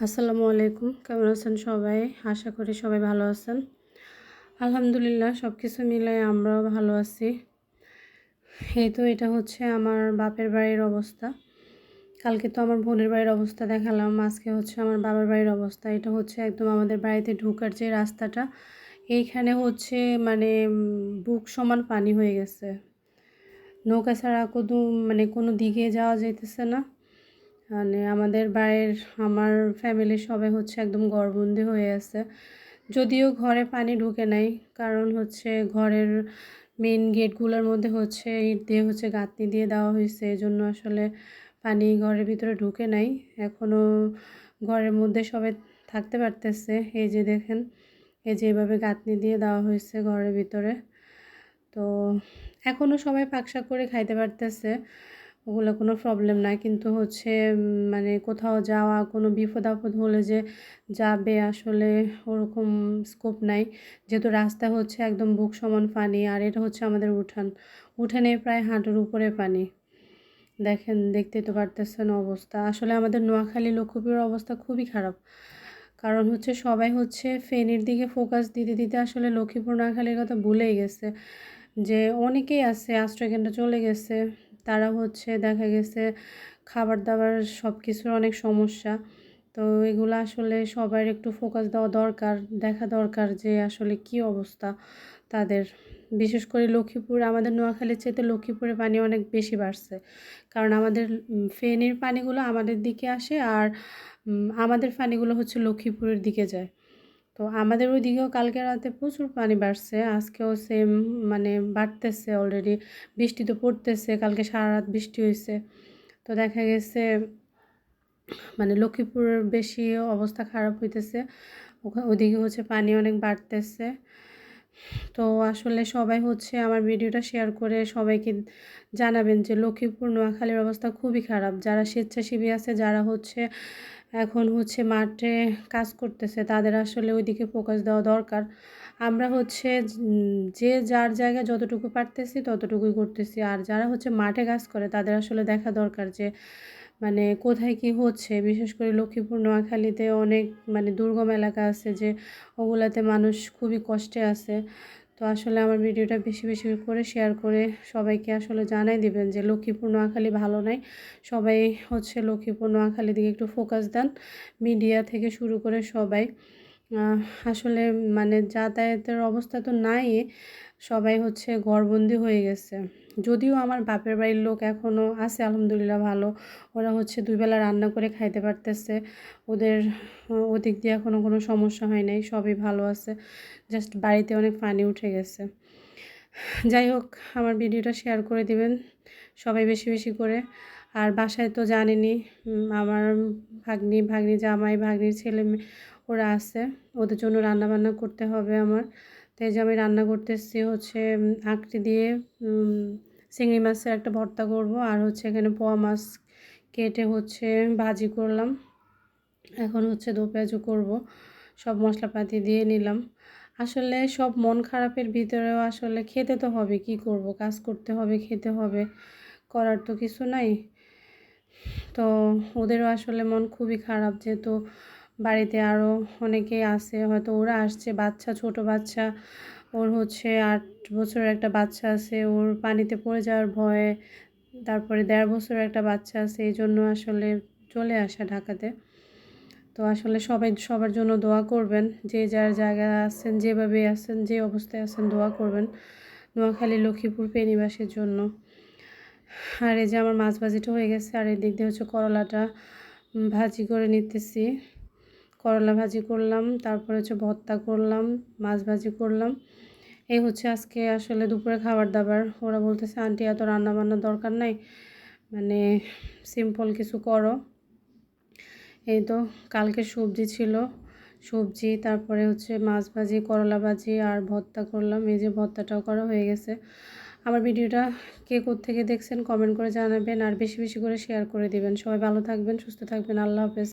আসসালামু আলাইকুম। কেমন আছেন সবাই? আশা করি সবাই ভালো আছেন। আলহামদুলিল্লাহ সব কিছু মিলায়ে আমরাও ভালো আছি। এই তো এটা হচ্ছে আমার বাপের বাড়ির অবস্থা। কালকে তো আমার বোনের বাড়ির অবস্থা দেখালাম। আজকে হচ্ছে আমার বাবার বাড়ির অবস্থা। এটা হচ্ছে একদম আমাদের বাড়িতে ঢোকার যে রাস্তাটা, এইখানে হচ্ছে মানে বুক সমান পানি হয়ে গেছে। নৌকা ছাড়া কোনো দিকে যাওয়া যাইতেছে না। মানে আমাদের বাড়ির আমার ফ্যামিলির সবাই হচ্ছে একদম ঘরবন্দি হয়ে আছে। যদিও ঘরে পানি ঢুকে নাই, কারণ হচ্ছে ঘরের মেইন গেটগুলোর মধ্যে হচ্ছে ইট দিয়ে হচ্ছে গাঁথনি দিয়ে দেওয়া হয়েছে, এজন্য আসলে পানি ঘরের ভিতরে ঢুকে নাই। এখনও ঘরের মধ্যে সবাই থাকতে পারতেছে। এই যে দেখেন, এই যে এভাবে গাঁথনি দিয়ে দেওয়া হয়েছে ঘরের ভিতরে। তো এখনও সবাই পাকশাক করে খাইতে পারতেছে, ওগুলো কোনো প্রবলেম না। কিন্তু হচ্ছে মানে কোথাও যাওয়া, কোনো বিপদ আপদ হলে যে যাবে, আসলে ওরকম স্কোপ নাই। যেহেতু রাস্তা হচ্ছে একদম বুক সমান পানি, আর এটা হচ্ছে আমাদের উঠানে প্রায় হাঁটুর উপরে পানি। দেখেন, দেখতেই তো পারতেছেন অবস্থা। আসলে আমাদের নোয়াখালী লক্ষ্মীপুরের অবস্থা খুবই খারাপ, কারণ হচ্ছে সবাই হচ্ছে ফেনীর দিকে ফোকাস দিতে দিতে আসলে লক্ষ্মীপুর নোয়াখালীর কথা ভুলেই গেছে। যে অনেকেই আছে আশ্রয়কেন্দ্রে চলে গেছে, তারা হচ্ছে দেখা গেছে খাবার দাবার সব কিছুর অনেক সমস্যা। তো এগুলো আসলে সবার একটু ফোকাস দেওয়া দরকার, দেখা দরকার যে আসলে কি অবস্থা তাদের। বিশেষ করে লক্ষ্মীপুর, আমাদের নোয়াখালীর চাইতে লক্ষ্মীপুরে পানি অনেক বেশি বাড়ছে, কারণ আমাদের ফেনীর পানিগুলো আমাদের দিকে আসে, আর আমাদের পানিগুলো হচ্ছে লক্ষ্মীপুরের দিকে যায়। তো আমাদের ওইদিকেও কালকে রাতে প্রচুর পানি বাড়ছে, আজকেও সেম মানে বাড়তেছে অলরেডি। বৃষ্টি তো পড়তেছে, কালকে সারা রাত বৃষ্টি হয়েছে। তো দেখা গেছে মানে লক্ষ্মীপুরের বেশি অবস্থা খারাপ হইতেছে, ওদিকে হচ্ছে পানি অনেক বাড়তেছে। তো আসলে সবাই হচ্ছে আমার ভিডিওটা শেয়ার করে সবাইকে জানাবেন যে লক্ষ্মীপুর নোয়াখালীর অবস্থা খুবই খারাপ। যারা স্বেচ্ছাসেবী আছে, যারা হচ্ছে এখন হচ্ছে মাঠে কাজ করতেছে, তাদের আসলে ওইদিকে ফোকাস দেওয়া দরকার। আমরা হচ্ছে যে যার জায়গায় যতটুকু পারতেছি ততটুকুই করতেছি, আর যারা হচ্ছে মাঠে কাজ করে তাদের আসলে দেখা দরকার যে মানে কোথায় কি হচ্ছে। বিশেষ করে লক্ষ্মীপুর নোয়াখালীতে অনেক মানে দুর্গম এলাকা আছে, যে ওগুলাতে মানুষ খুবই কষ্টে আছে। তো আসলে আমার ভিডিওটা বেশি বেশি করে শেয়ার করে সবাইকে আসলে জানাই দিবেন যে লক্ষ্মীপুর নোয়াখালী ভালো নাই। সবাই হচ্ছে লক্ষ্মীপুর নোয়াখালীর দিকে একটু ফোকাস দেন, মিডিয়া থেকে শুরু করে সবাই। আসলে মানে যাতায়াতের অবস্থা তো নাই, সবাই হচ্ছে ঘরবন্দি হয়ে গেছে। যদিও আমার বাপের বাড়ির লোক এখনও আছে, আলহামদুলিল্লাহ ভালো। ওরা হচ্ছে দুবেলা রান্না করে খাইতে পারতেছে, ওদের ওদিক দিয়ে এখনও কোনো সমস্যা হয় নাই, সবই ভালো আছে। জাস্ট বাড়িতে অনেক পানি উঠে গেছে। যাই হোক, আমার ভিডিওটা শেয়ার করে দিবেন সবাই বেশি বেশি করে। আর বাসায় তো জানেনই, আমার ভাগ্নি জামাই, ভাগ্নির ছেলে ওরা আছে, ওদের জন্য রান্না বান্না করতে হবে আমার। তাই যে আমি রান্না করতেছি হচ্ছে আঁকড়ি দিয়ে চিংড়ি মাছের একটা ভর্তা করব, আর হচ্ছে এখানে পোয়া মাছ কেটে হচ্ছে ভাজি করলাম। এখন হচ্ছে দো পেঁয়াজু করব, সব মশলাপাতি দিয়ে নিলাম। আসলে সব মন খারাপের ভিতরেও আসলে খেতে তো হবে, কি করব, কাজ করতে হবে, খেতে হবে, করার তো কিছু নাই। তো ওদেরও আসলে মন খুবই খারাপ, যেহেতু বাড়িতে আরও অনেকেই আছে, হয়তো ওরা আসছে, বাচ্চা, ছোট বাচ্চা, ওর হচ্ছে 8 বছরের একটা বাচ্চা আছে, ওর পানিতে পড়ে যাওয়ার ভয়ে। তারপরে 1.5 বছরের একটা বাচ্চা আছে, এই জন্য আসলে চলে আসা ঢাকাতে। তো আসলে সবাই সবার জন্য দোয়া করবেন, যে যার জায়গায় আছেন, যেভাবে আছেন, যে অবস্থায় আছেন, দোয়া করবেন নোয়াখালী লক্ষ্মীপুর পেনিবাসীর জন্য। আর এই যে আমার মাছ ভাজিটা হয়ে গেছে, আর এদিক দিয়ে হচ্ছে করলাটা ভাজি করে নিতেছি। করলা ভাজি করলাম, তারপরে হচ্ছে ভর্তা করলাম, মাছ ভাজি করলাম। এই হচ্ছে আজকে আসলে দুপুরে খাবার দাবার। ওরা বলতেছে আন্টি এত রান্না বান্নার দরকার নাই, মানে সিম্পল কিছু করো। এই তো কালকে সবজি ছিল, সবজি, তারপরে হচ্ছে মাছ ভাজি, করলা ভাজি আর ভর্তা করলাম। এই যে ভর্তাটাও করা হয়ে গেছে। আমার ভিডিওটা কে কোত্থেকে দেখছেন কমেন্ট করে জানাবেন, আর বেশি বেশি করে শেয়ার করে দিবেন। সবাই ভালো থাকবেন, সুস্থ থাকবেন। আল্লাহ হাফেজ।